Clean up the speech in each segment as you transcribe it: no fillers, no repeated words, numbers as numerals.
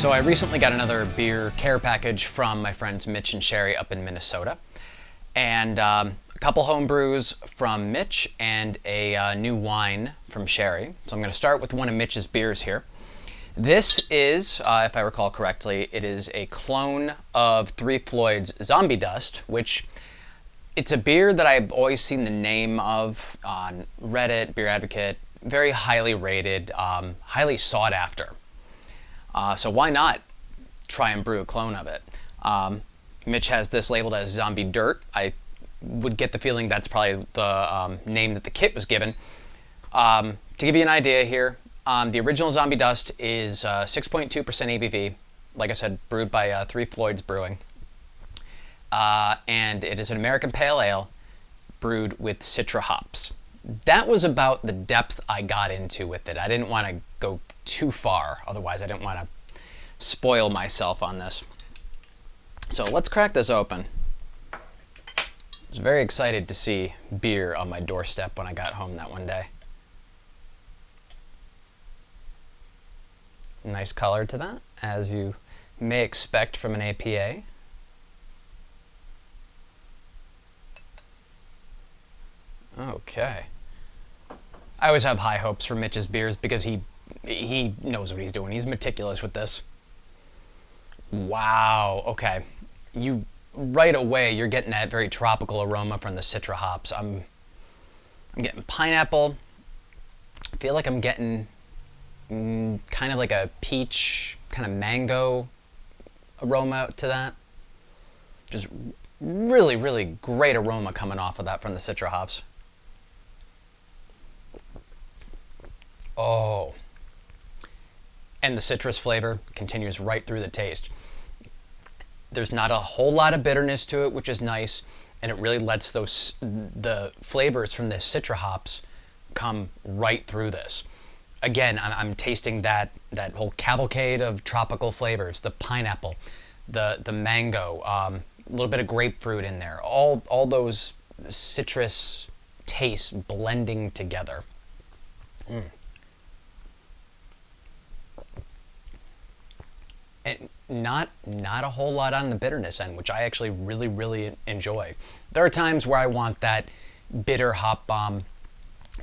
So I recently got another beer care package from my friends Mitch and Sherri up in Minnesota, and a couple home brews from Mitch and a new wine from Sherri. So I'm going to start with one of Mitch's beers here. This is, if I recall correctly, it is a clone of Three Floyds Zombie Dust, which it's a beer that I've always seen the name of on Reddit, Beer Advocate, very highly rated, highly sought after. So why not try and brew a clone of it? Mitch has this labeled as Zombie Dirt. I would get the feeling that's probably the name that the kit was given. To give you an idea here, the original Zombie Dust is 6.2% ABV, like I said, brewed by Three Floyds Brewing. And it is an American Pale Ale brewed with Citra hops. That was about the depth I got into with it. I didn't want to go too far, otherwise I didn't want to spoil myself on this. So let's crack this open. I was very excited to see beer on my doorstep when I got home that one day. Nice color to that, as you may expect from an APA. Okay. I always have high hopes for Mitch's beers because he knows what he's doing. He's meticulous with this. Wow. Okay. Right away you're getting that very tropical aroma from the Citra hops. I'm getting pineapple. I feel like I'm getting kind of like a peach, kind of mango aroma to that. Just really, really great aroma coming off of that from the Citra hops. Oh. And the citrus flavor continues right through the taste. There's not a whole lot of bitterness to it, which is nice, and it really lets the flavors from the Citra hops come right through this. Again, I'm tasting that whole cavalcade of tropical flavors, the pineapple, the mango, a little bit of grapefruit in there, all those citrus tastes blending together. And not a whole lot on the bitterness end, which I actually really, really enjoy. There are times where I want that bitter hop bomb,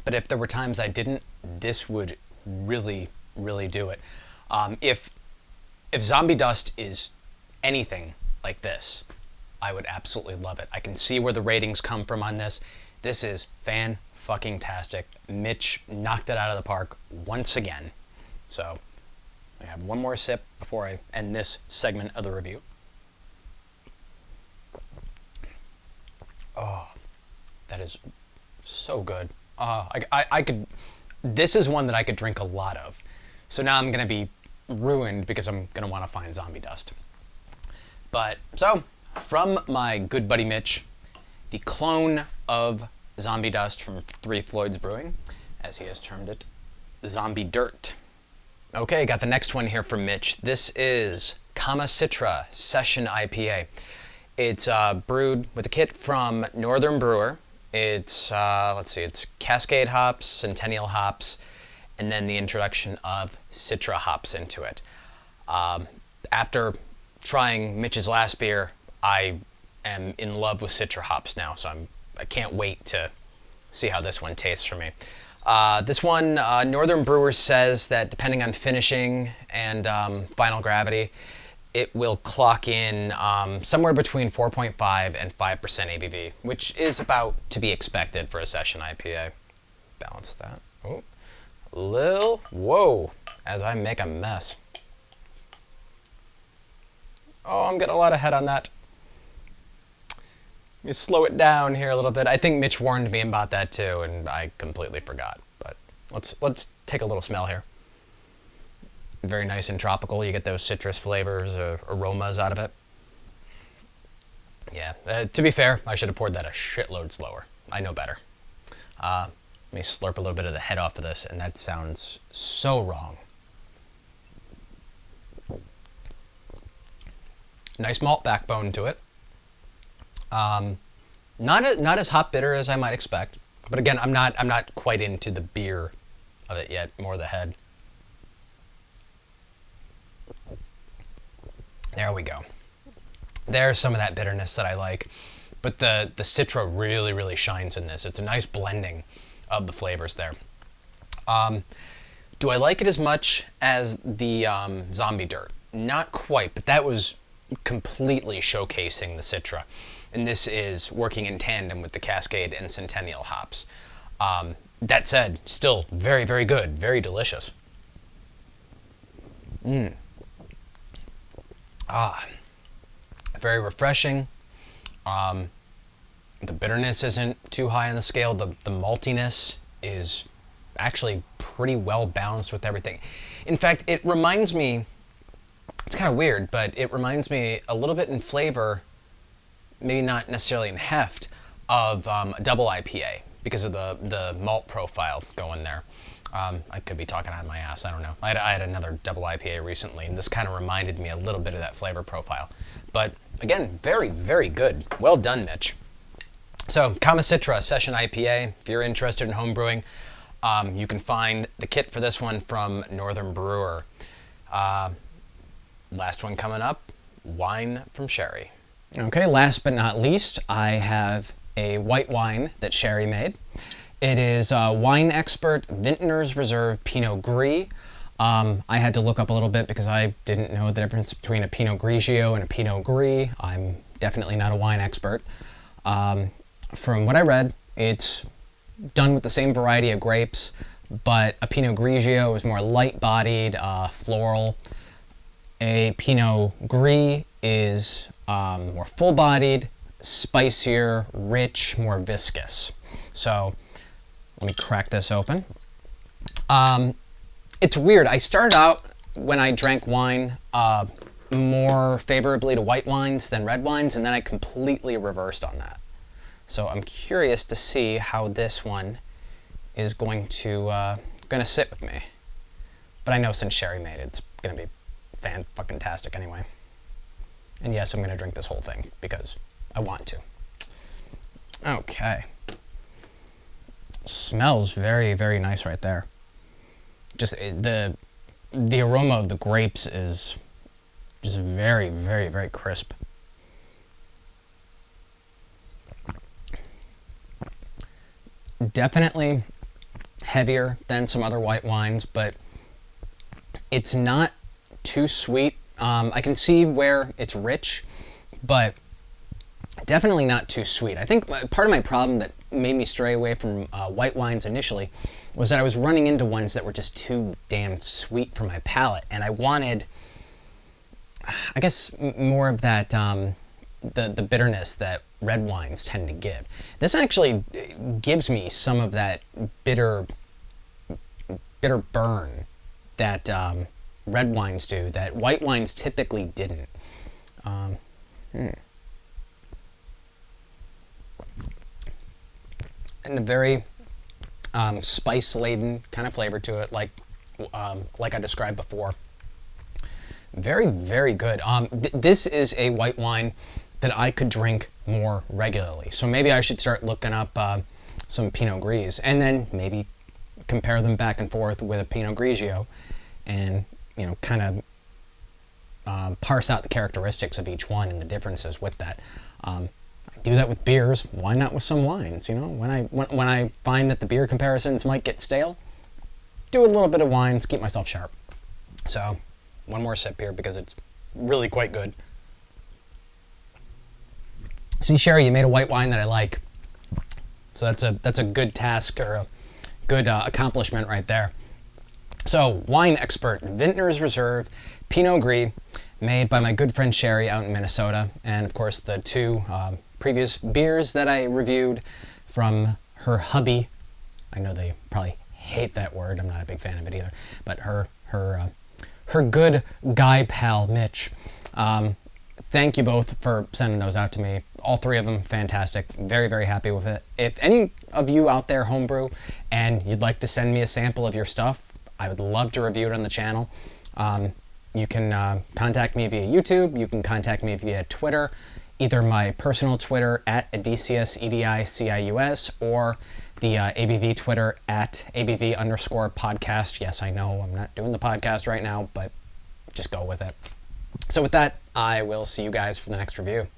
but if there were times I didn't, this would really, really do it. If Zombie Dust is anything like this, I would absolutely love it. I can see where the ratings come from on this. This is fan-fucking-tastic. Mitch knocked it out of the park once again. So I have one more sip before I end this segment of the review. Oh, that is so good. I could. This is one that I could drink a lot of. So now I'm gonna be ruined because I'm gonna want to find Zombie Dust. But so from my good buddy Mitch, the clone of Zombie Dust from Three Floyds Brewing, as he has termed it, Zombie Dirt. Okay, got the next one here from Mitch. This is Citra Session IPA. It's brewed with a kit from Northern Brewer. It's, let's see, it's Cascade hops, Centennial hops, and then the introduction of Citra hops into it. After trying Mitch's last beer, I am in love with Citra hops now, so I can't wait to see how this one tastes for me. This one, Northern Brewer says that depending on finishing and final gravity, it will clock in somewhere between 4.5 and 5% ABV, which is about to be expected for a session IPA. Balance that. Oh, whoa, as I make a mess. Oh, I'm getting a lot of head on that. Let me slow it down here a little bit. I think Mitch warned me about that too, and I completely forgot. But let's take a little smell here. Very nice and tropical. You get those citrus flavors or aromas out of it. Yeah, to be fair, I should have poured that a shitload slower. I know better. Let me slurp a little bit of the head off of this, and that sounds so wrong. Nice malt backbone to it. Not as hop bitter as I might expect, but again, I'm not quite into the beer of it yet, more the head. There we go. There's some of that bitterness that I like. But the Citra really, really shines in this. It's a nice blending of the flavors there. Do I like it as much as the Zombie Dirt? Not quite, but that was completely showcasing the Citra. And this is working in tandem with the Cascade and Centennial hops. That said, still very, very good, very delicious. Very refreshing. The bitterness isn't too high on the scale. The maltiness is actually pretty well balanced with everything. In fact, it reminds me, it's kind of weird, but it reminds me a little bit in flavor, maybe not necessarily in heft, of a double IPA because of the malt profile going there. I could be talking out of my ass, I don't know. I had another double IPA recently, and this kind of reminded me a little bit of that flavor profile. But again, very, very good. Well done, Mitch. So, Citra Session IPA, if you're interested in homebrewing, you can find the kit for this one from Northern Brewer. Last one coming up, wine from Sherri. Okay, last but not least, I have a white wine that Sherri made. It is Wine Expert Vintner's Reserve Pinot Gris. I had to look up a little bit because I didn't know the difference between a Pinot Grigio and a Pinot Gris. I'm definitely not a wine expert. From what I read, it's done with the same variety of grapes, but a Pinot Grigio is more light-bodied, floral. A Pinot Gris is more full-bodied, spicier, rich, more viscous. So let me crack this open. It's weird. I started out when I drank wine more favorably to white wines than red wines, and then I completely reversed on that. So I'm curious to see how this one is going to sit with me. But I know since Sherri made it, it's going to be fan-fucking-tastic anyway. And yes, I'm going to drink this whole thing because I want to. Okay. Smells very, very nice right there. Just the aroma of the grapes is just very, very, very crisp. Definitely heavier than some other white wines, but it's not too sweet. I can see where it's rich, but definitely not too sweet. I think part of my problem that made me stray away from white wines initially was that I was running into ones that were just too damn sweet for my palate, and I wanted, I guess, more of that, the bitterness that red wines tend to give. This actually gives me some of that bitter burn that red wines do, that white wines typically didn't. And a very spice-laden kind of flavor to it, like I described before. Very, very good. This is a white wine that I could drink more regularly. So maybe I should start looking up some Pinot Gris and then maybe compare them back and forth with a Pinot Grigio and, kind of parse out the characteristics of each one and the differences with that. I do that with beers. Why not with some wines? When I find that the beer comparisons might get stale, do a little bit of wines, keep myself sharp. So, one more sip here because it's really quite good. See, Sherri, you made a white wine that I like. So that's a good task or a good accomplishment right there. So, Wine Expert Vintner's Reserve Pinot Gris, made by my good friend Sherri out in Minnesota, and of course the two previous beers that I reviewed from her hubby. I know they probably hate that word. I'm not a big fan of it either. But her good guy pal Mitch. Thank you both for sending those out to me. All three of them, fantastic. Very, very happy with it. If any of you out there homebrew and you'd like to send me a sample of your stuff, I would love to review it on the channel. You can contact me via YouTube. You can contact me via Twitter, either my personal Twitter at ADCSEDICIUS or the ABV Twitter at ABV_podcast. Yes, I know I'm not doing the podcast right now, but just go with it. So with that, I will see you guys for the next review.